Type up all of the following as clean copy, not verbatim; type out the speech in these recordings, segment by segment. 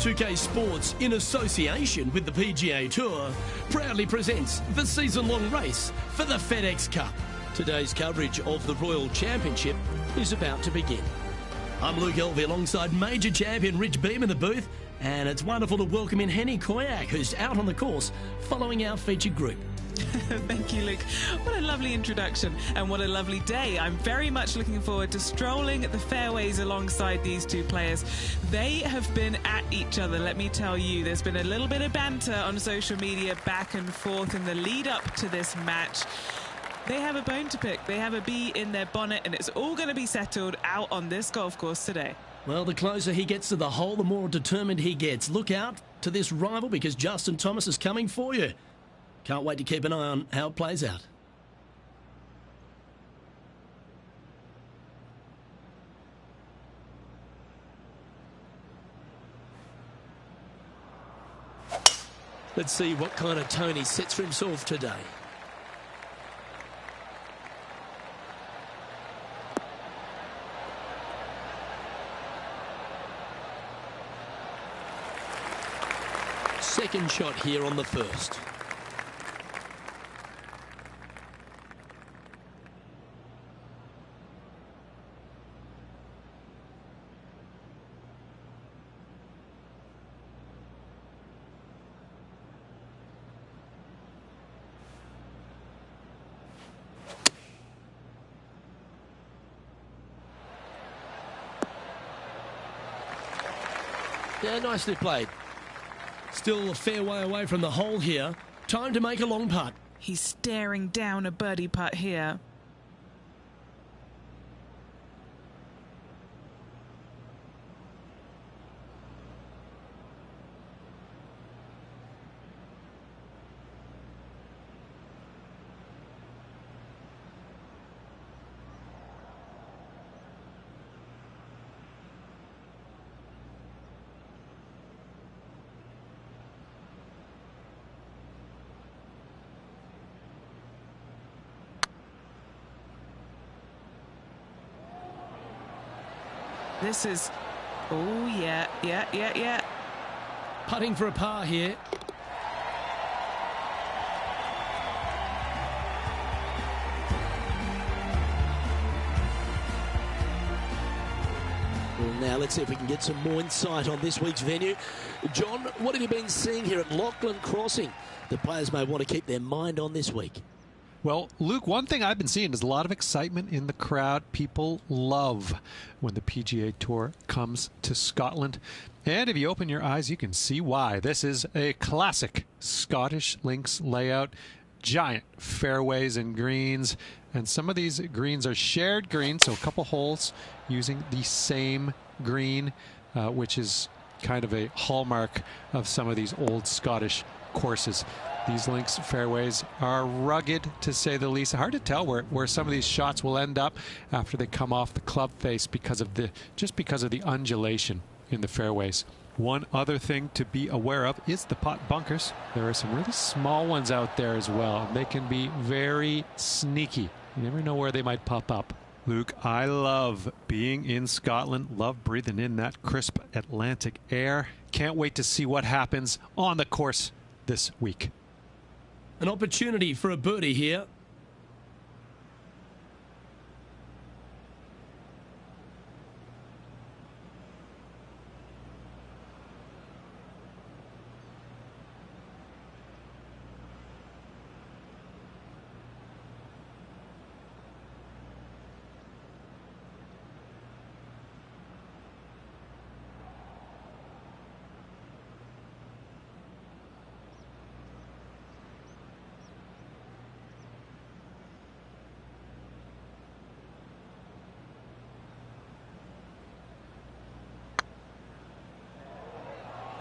2K Sports, in association with the PGA Tour, proudly presents the season-long race for the FedEx Cup. Today's coverage of the Royal Championship is about to begin. I'm Luke Elvey alongside major champion Rich Beam in the booth, and it's wonderful to welcome in Henny Koyak, who's out on the course following our featured group. Thank you, Luke. What a lovely introduction and what a lovely day. I'm very much looking forward to strolling the fairways alongside these two players. They have been at each other, let me tell you. There's been a little bit of banter on social media back and forth in the lead up to this match. They have a bone to pick. They have a bee in their bonnet, and it's all going to be settled out on this golf course today. Well, the closer he gets to the hole, the more determined he gets. Look out to this rival because Justin Thomas is coming for you. Can't wait to keep an eye on how it plays out. Let's see what kind of tone he sets for himself today. Second shot here on the first. Yeah, nicely played. Still a fair way away from the hole here. Time to make a long putt. He's staring down a birdie putt here. This is, oh yeah. Putting for a par here. Well, now let's see if we can get some more insight on this week's venue. John, what have you been seeing here at Lachlan Crossing that players may want to keep their mind on this week? Well, Luke, one thing I've been seeing is a lot of excitement in the crowd. People love when the PGA Tour comes to Scotland. And if you open your eyes, you can see why. This is a classic Scottish links layout. Giant fairways and greens. And some of these greens are shared greens, so a couple holes using the same green, which is kind of a hallmark of some of these old Scottish courses. These links fairways are rugged, to say the least. Hard to tell where some of these shots will end up after they come off the club face because of the undulation in the fairways. One other thing to be aware of is the pot bunkers. There are some really small ones out there as well. They can be very sneaky. You never know where they might pop up. Luke, I love being in Scotland. Love breathing in that crisp Atlantic air. Can't wait to see what happens on the course this week. An opportunity for a birdie here.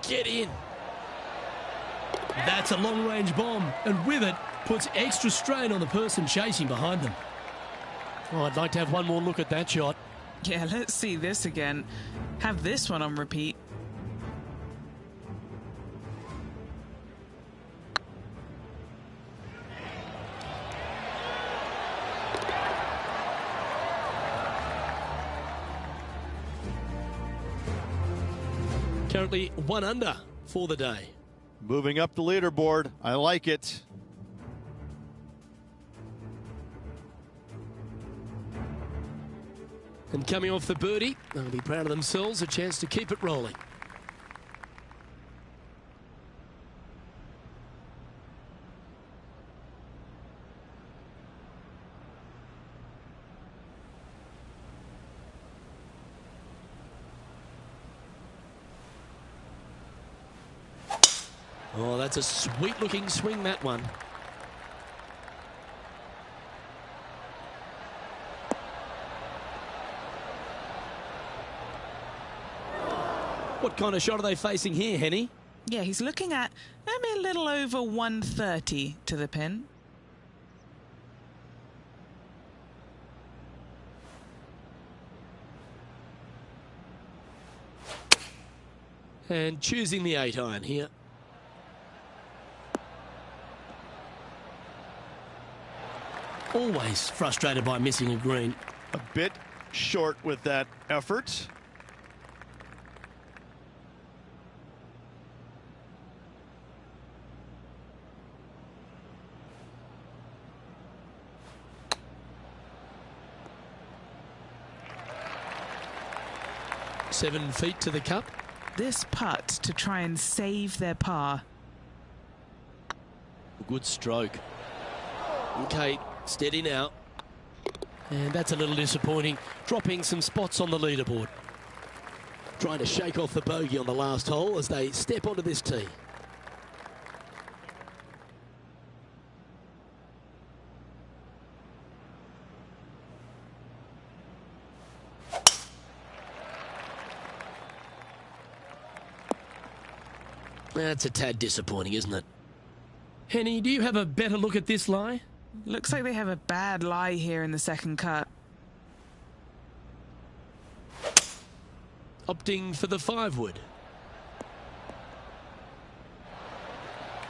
Get in. That's a long-range bomb, and with it, puts extra strain on the person chasing behind them. Oh, I'd like to have one more look at that shot. Yeah, let's see this again. Have this one on repeat. currently 1 under for the day. Moving up the leaderboard. I like it. And coming off the birdie, they'll be proud of themselves, a chance to keep it rolling. Oh, that's a sweet-looking swing, that one. What kind of shot are they facing here, Henny? Yeah, he's looking at maybe a little over 130 to the pin. And choosing the 8-iron here. Always frustrated by missing a green. A bit short with that effort. Seven feet to the cup. This putt to try and save their par. Good stroke. Okay, steady now. And that's a little disappointing. Dropping some spots on the leaderboard. Trying to shake off the bogey on the last hole as they step onto this tee. That's a tad disappointing, isn't it? Henny, do you have a better look at this lie? Looks like they have a bad lie here in the second cut. Opting for the 5-wood.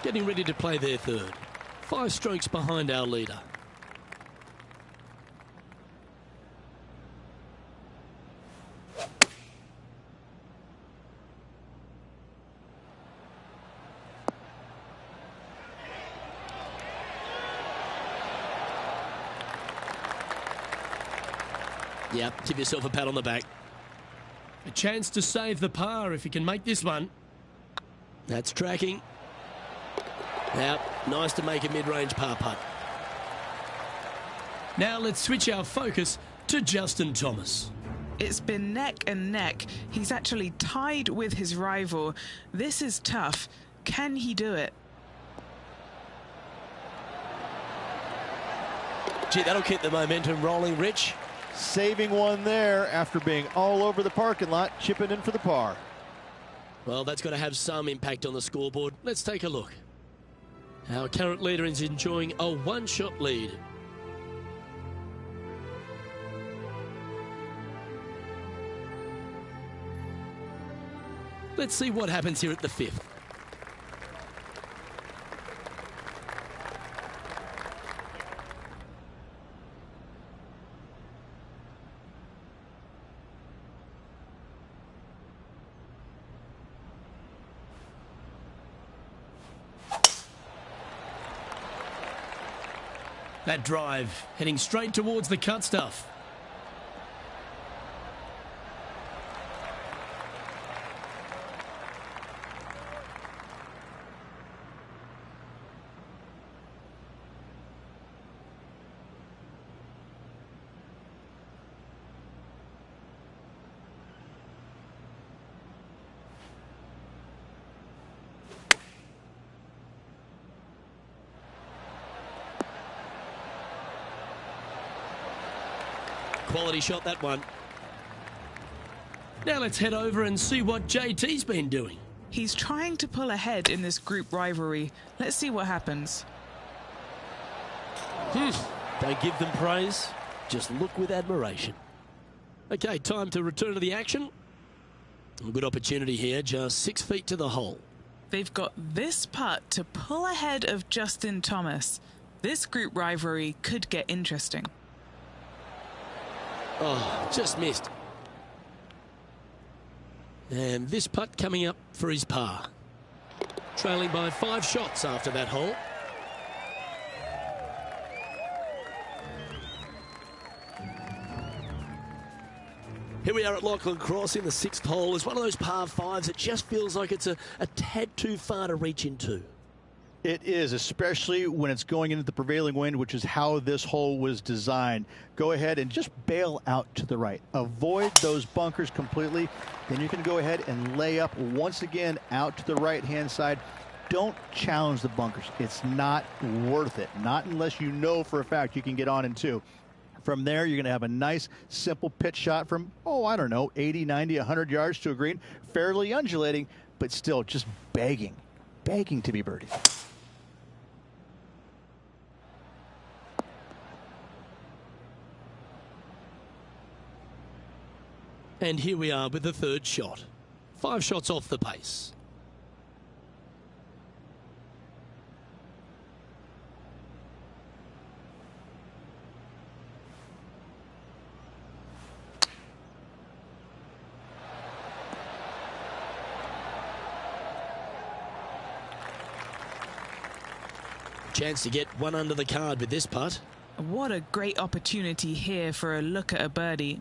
Getting ready to play their third. 5 strokes behind our leader. Yep, give yourself a pat on the back. A chance to save the par if you can make this one. That's tracking. Yep, nice to make a mid-range par putt. Now let's switch our focus to Justin Thomas. It's been neck and neck. He's actually tied with his rival. This is tough. Can he do it? Gee, that'll keep the momentum rolling, Rich. Saving one there after being all over the parking lot, chipping in for the par. Well, that's got to have some impact on the scoreboard. Let's take a look. Our current leader is enjoying a 1-shot lead. Let's see what happens here at the 5th. That drive heading straight towards the cut stuff. Quality shot, that one. Now let's head over and see what JT's been doing. He's trying to pull ahead in this group rivalry. Let's see what happens. Don't give them praise, just look with admiration. Okay, time to return to the action. A good opportunity here, just 6 feet to the hole. They've got this putt to pull ahead of Justin Thomas. This group rivalry could get interesting. Oh, just missed. And this putt coming up for his par. Trailing by 5 shots after that hole. Here we are at Lachlan Cross in the 6th hole. It's one of those par 5s that just feels like it's a tad too far to reach into. It is, especially when it's going into the prevailing wind, which is how this hole was designed. Go ahead and just bail out to the right. Avoid those bunkers completely. Then you can go ahead and lay up once again out to the right-hand side. Don't challenge the bunkers. It's not worth it. Not unless you know for a fact you can get on in 2. From there, you're going to have a nice, simple pitch shot from, I don't know, 80, 90, 100 yards to a green. Fairly undulating, but still just begging to be birdied. And here we are with the 3rd shot. 5 shots off the pace. Chance to get one under the card with this putt. What a great opportunity here for a look at a birdie.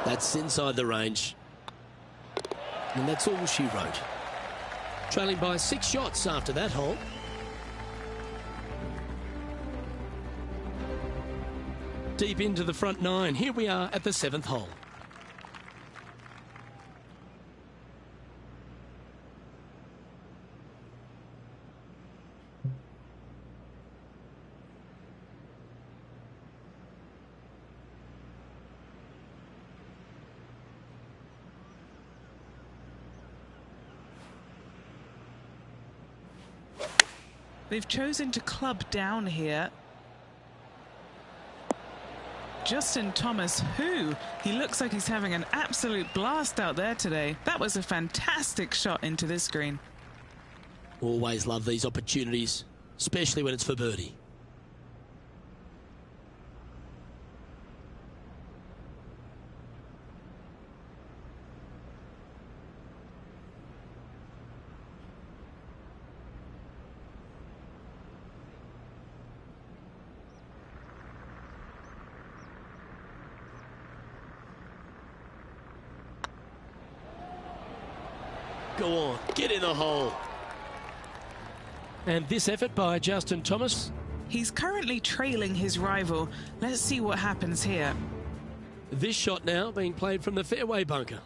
That's inside the range. And that's all she wrote. Trailing by 6 shots after that hole. Deep into the front 9. Here we are at the 7th hole. They've chosen to club down here. Justin Thomas, he looks like he's having an absolute blast out there today. That was a fantastic shot into this green. Always love these opportunities, especially when it's for birdie. Go on, get in the hole. And this effort by Justin Thomas. He's currently trailing his rival. Let's see what happens here. This shot now being played from the fairway bunker.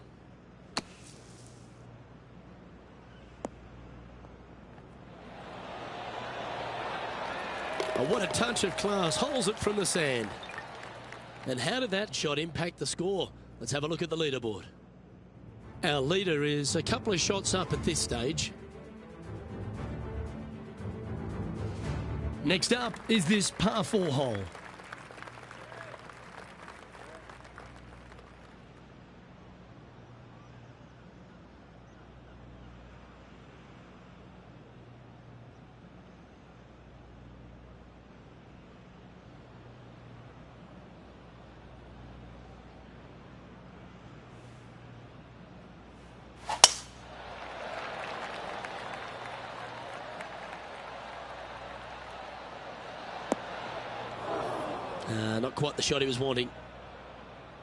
Oh, what a touch of class. Holds it from the sand. And how did that shot impact the score? Let's have a look at the leaderboard. Our leader is a couple of shots up at this stage. Next up is this par 4 hole. Not quite the shot he was wanting.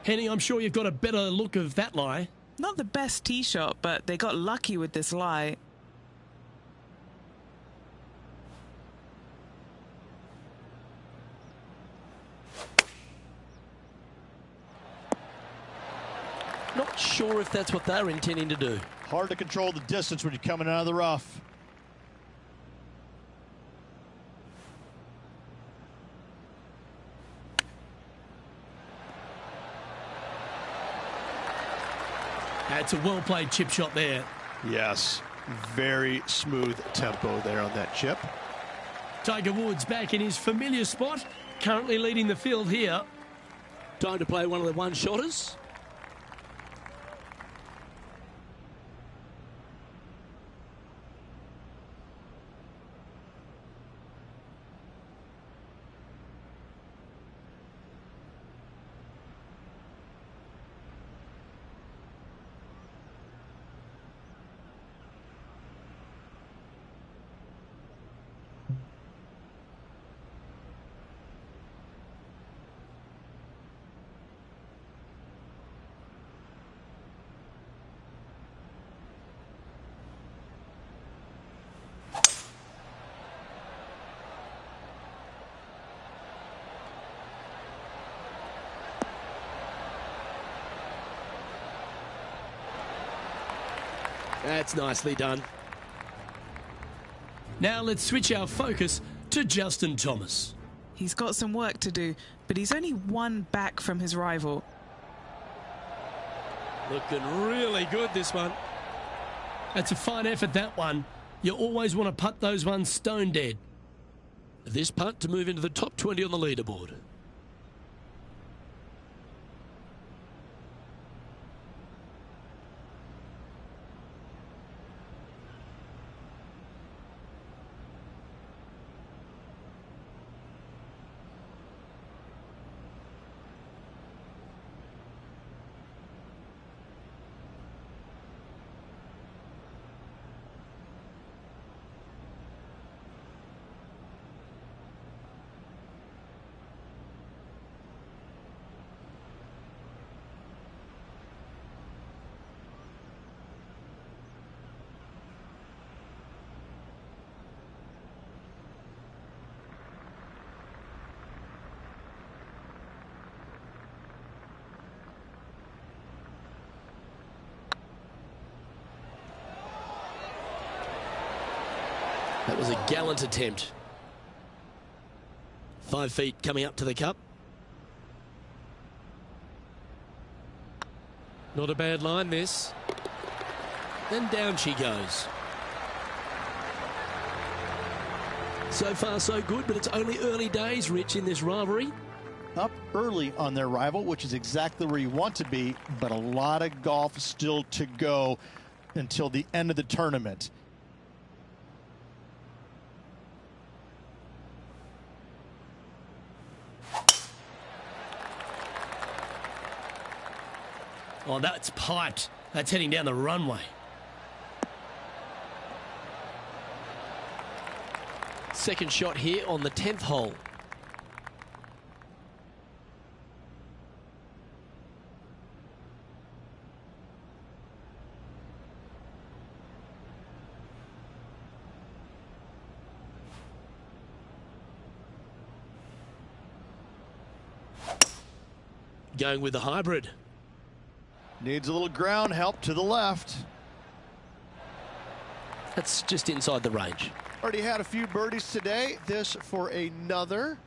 Henny, I'm sure you've got a better look of that lie. Not the best tee shot, but they got lucky with this lie. Not sure if that's what they're intending to do. Hard to control the distance when you're coming out of the rough. That's a well-played chip shot there. Yes, very smooth tempo there on that chip. Tiger Woods back in his familiar spot, currently leading the field here. Time to play one of the one-shotters. That's nicely done. Now let's switch our focus to Justin Thomas. He's got some work to do, but he's only one back from his rival. Looking really good, this one. That's a fine effort, that one. You always want to putt those ones stone dead. This putt to move into the top 20 on the leaderboard. That was a gallant attempt. 5 feet coming up to the cup. Not a bad line, this. And down she goes. So far, so good, but it's only early days, Rich, in this rivalry. Up early on their rival, which is exactly where you want to be, but a lot of golf still to go until the end of the tournament. Oh, that's piped. That's heading down the runway. Second shot here on the 10th hole. Going with the hybrid. Needs a little ground help to the left. That's just inside the range. Already had a few birdies today. This for another.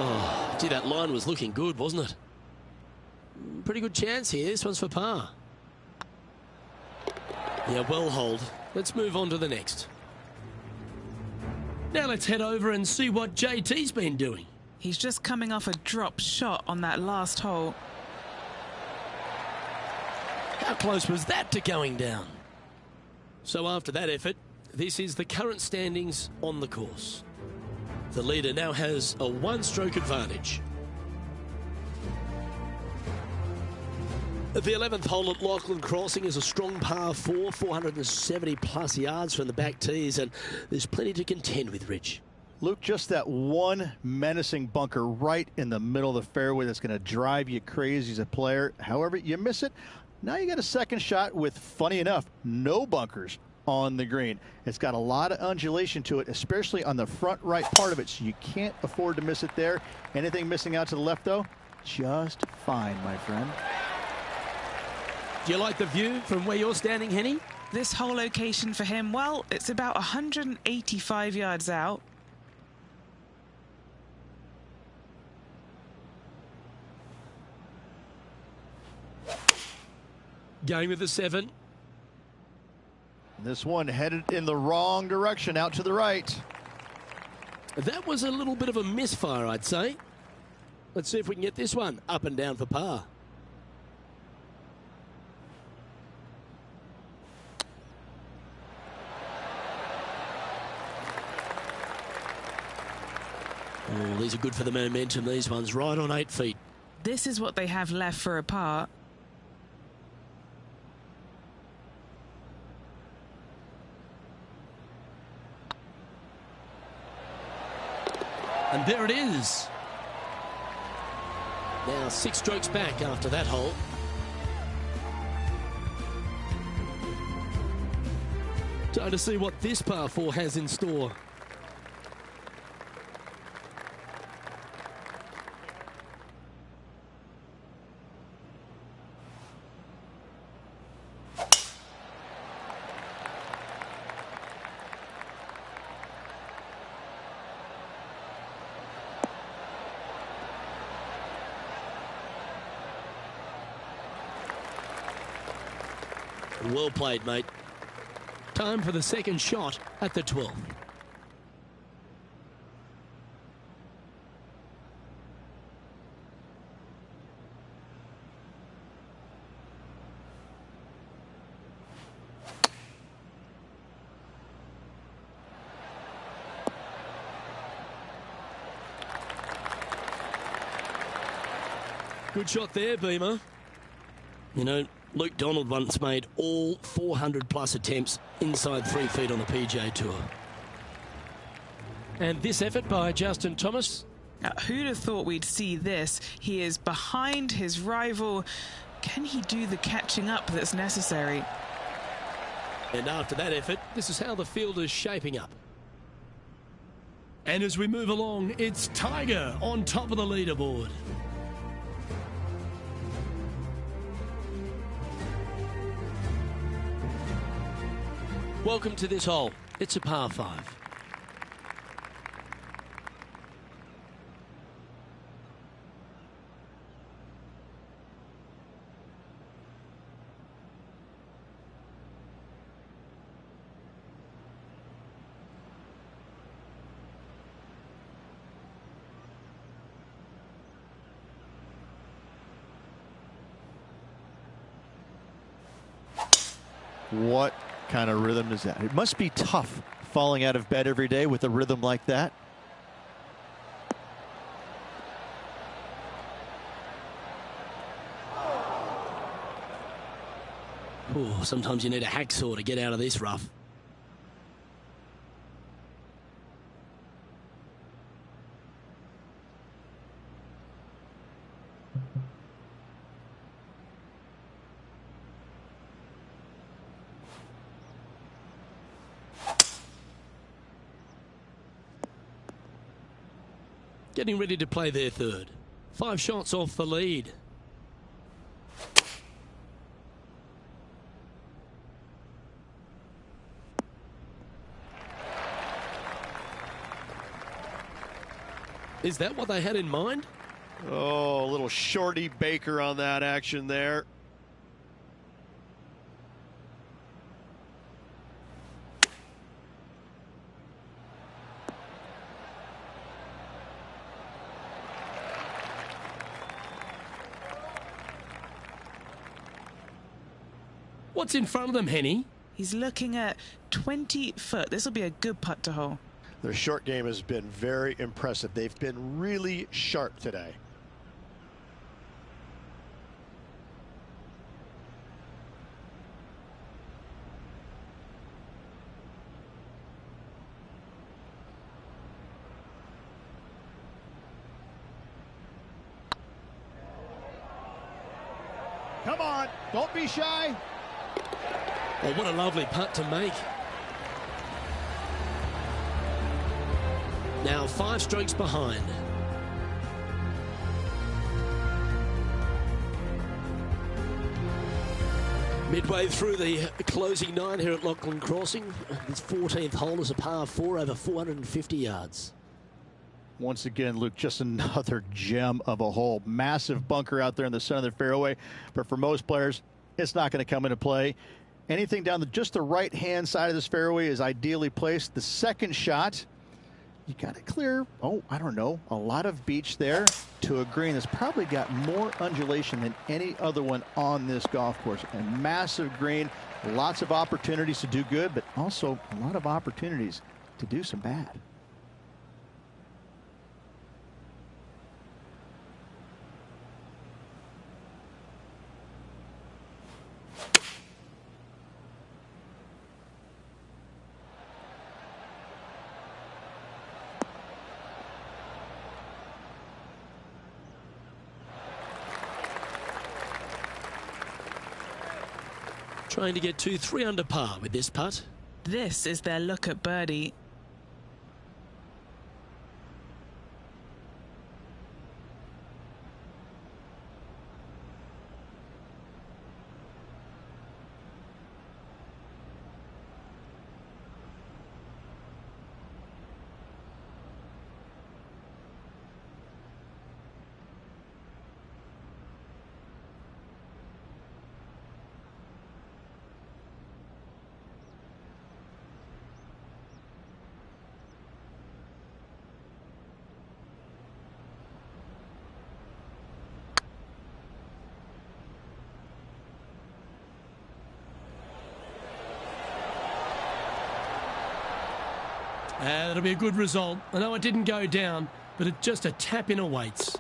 Oh, gee, that line was looking good, wasn't it? Pretty good chance here. This one's for par. Yeah, well hold. Let's move on to the next. Now let's head over and see what JT's been doing. He's just coming off a drop shot on that last hole. How close was that to going down? So after that effort, this is the current standings on the course. The leader now has a one-stroke advantage. The 11th hole at Lachlan Crossing is a strong par 4, 470 plus yards from the back tees, and there's plenty to contend with, Rich. Luke, just that one menacing bunker right in the middle of the fairway that's going to drive you crazy as a player. However, you miss it. Now you got a second shot with, funny enough, no bunkers on the green. It's got a lot of undulation to it, especially on the front right part of it, so you can't afford to miss it there. Anything missing out to the left, though, just fine, my friend. Do you like the view from where you're standing, Henny? This whole location for him, well, it's about 185 yards out. Going with the 7. This one headed in the wrong direction, out to the right. That was a little bit of a misfire, I'd say. Let's see if we can get this one up and down for par. Oh, these are good for the momentum, these ones, right on 8 feet. This is what they have left for a par. And there it is. Now 6 strokes back after that hole. Time to see what this par 4 has in store. Well played, mate. Time for the second shot at the 12th. Good shot there, Beamer. You know, Luke Donald once made all 400-plus attempts inside 3 feet on the PGA Tour. And this effort by Justin Thomas. Now, who'd have thought we'd see this? He is behind his rival. Can he do the catching up that's necessary? And after that effort, this is how the field is shaping up. And as we move along, it's Tiger on top of the leaderboard. Welcome to this hole. It's a par 5. What kind of rhythm is that? It must be tough falling out of bed every day with a rhythm like that. Ooh, sometimes you need a hacksaw to get out of this rough. Getting ready to play their third. 5 shots off the lead. Is that what they had in mind? Oh, a little shorty Baker on that action there. What's in front of them, Henny? He's looking at 20 foot. This will be a good putt to hole. Their short game has been very impressive. They've been really sharp today. Come on, don't be shy. Oh, what a lovely putt to make. Now 5 strokes behind. Midway through the closing 9 here at Lachlan Crossing. This 14th hole is a par 4 over 450 yards. Once again, Luke, just another gem of a hole. Massive bunker out there in the center of the fairway. But for most players, it's not going to come into play. Anything down just the right-hand side of this fairway is ideally placed. The second shot, you got to clear, I don't know, a lot of beach there to a green that's probably got more undulation than any other one on this golf course. A massive green, lots of opportunities to do good, but also a lot of opportunities to do some bad. Trying to get to 3 under par with this putt. This is their look at birdie. That'll be a good result. I know it didn't go down, but it's just a tap in awaits.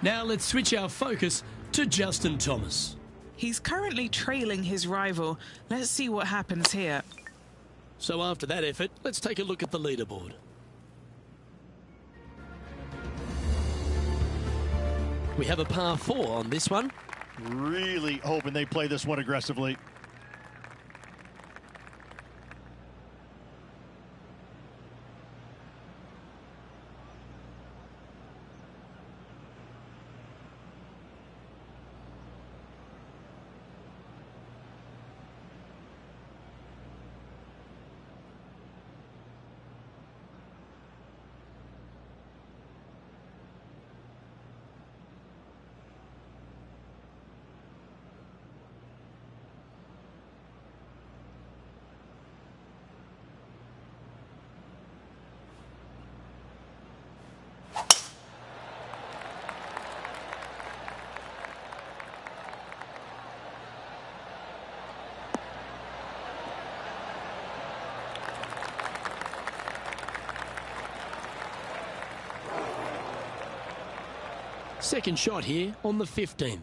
Now let's switch our focus to Justin Thomas. He's currently trailing his rival. Let's see what happens here. So after that effort, let's take a look at the leaderboard. We have a par 4 on this one. Really hoping they play this one aggressively. Second shot here on the 15th.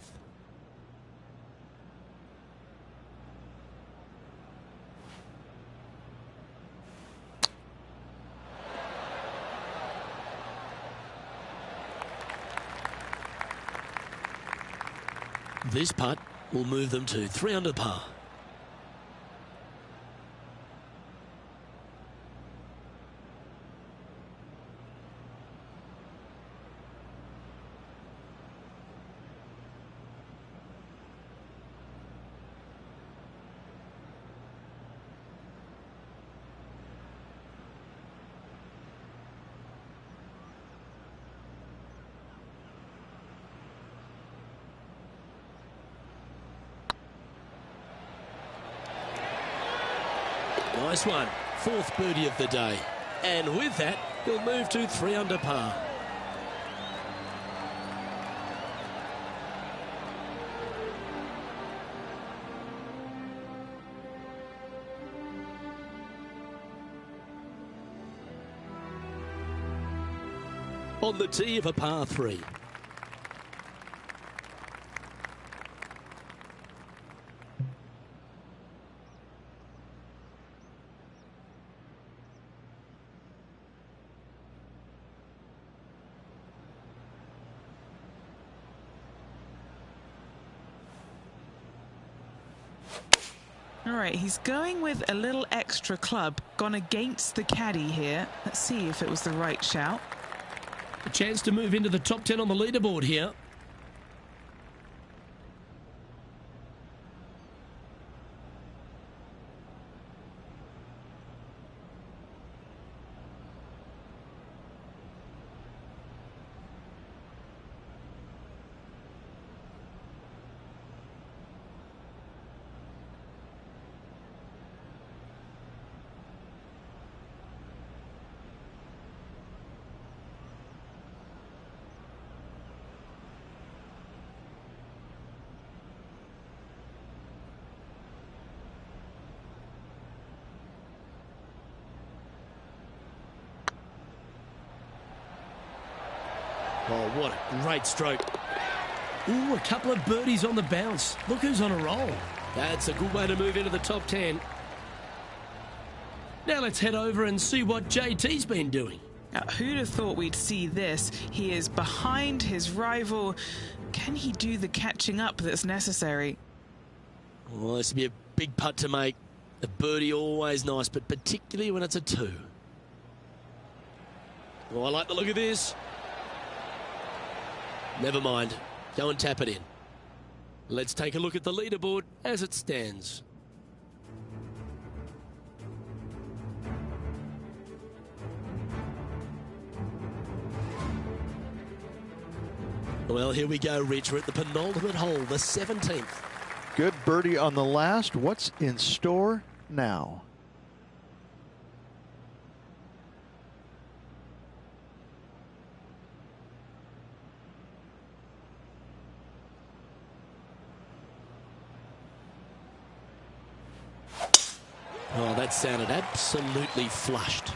This putt will move them to 3 under par. Nice one. 4th birdie of the day. And with that, he'll move to 3 under par. On the tee of a par 3. All right, he's going with a little extra club, gone against the caddy here. Let's see if it was the right shout. A chance to move into the top 10 on the leaderboard here. Oh, what a great stroke. Ooh, a couple of birdies on the bounce. Look who's on a roll. That's a good way to move into the top 10. Now let's head over and see what JT's been doing. Now, who'd have thought we'd see this? He is behind his rival. Can he do the catching up that's necessary? Well, this would be a big putt to make. A birdie always nice, but particularly when it's a 2. Oh, I like the look of this. Never mind. Go and tap it in. Let's take a look at the leaderboard as it stands. Well, here we go, Rich. We're at the penultimate hole, the 17th. Good birdie on the last. What's in store now? Oh, that sounded absolutely flushed.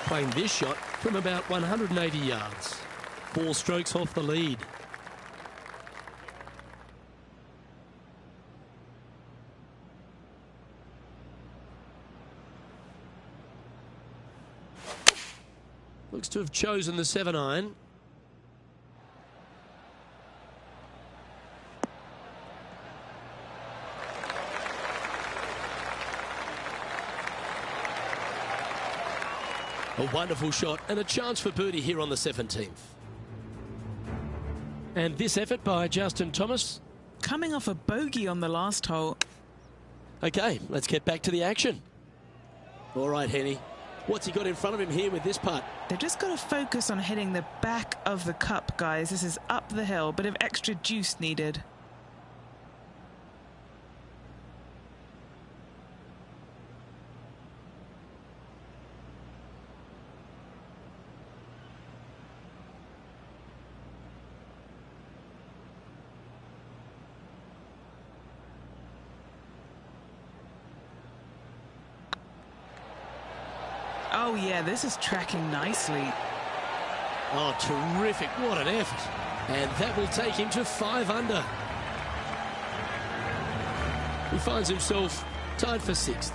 Playing this shot from about 180 yards. 4 strokes off the lead. Looks to have chosen the 7-iron. A wonderful shot and a chance for birdie here on the 17th. And this effort by Justin Thomas. Coming off a bogey on the last hole. Okay, let's get back to the action. All right, Henny. What's he got in front of him here with this putt? They've just got to focus on hitting the back of the cup, guys. This is up the hill, bit of extra juice needed. Oh, yeah, this is tracking nicely. Oh, terrific. What an effort. And that will take him to 5 under. He finds himself tied for 6th.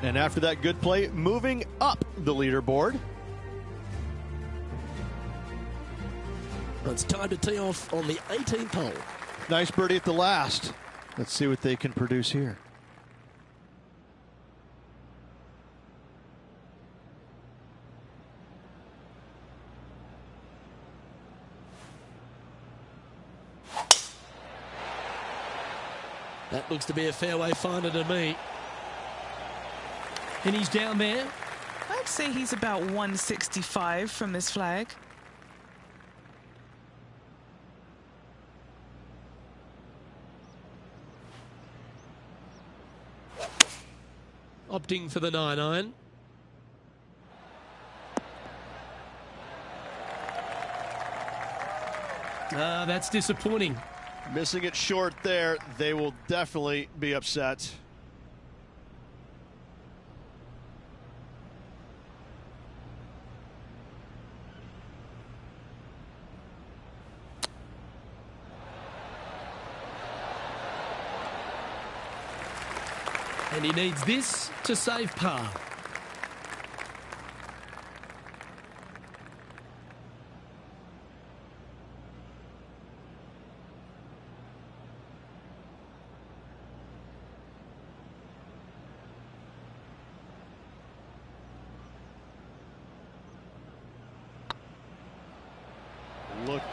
And after that good play, moving up the leaderboard. It's time to tee off on the 18th hole. Nice birdie at the last. Let's see what they can produce here. That looks to be a fairway finder to me. And he's down there. I'd say he's about 165 from this flag. Opting for the 9-iron. That's disappointing. Missing it short there. They will definitely be upset. And he needs this to save par.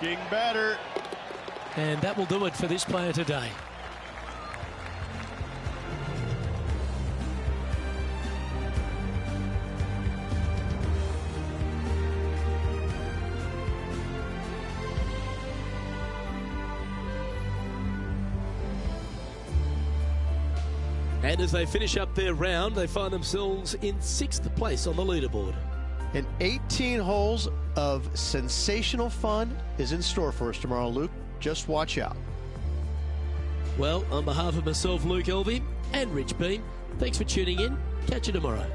Looking better. And that will do it for this player today. And as they finish up their round, they find themselves in 6th place on the leaderboard. And 18 holes of sensational fun is in store for us tomorrow, Luke. Just watch out. Well, on behalf of myself, Luke Elvey, and Rich Beam, thanks for tuning in. Catch you tomorrow.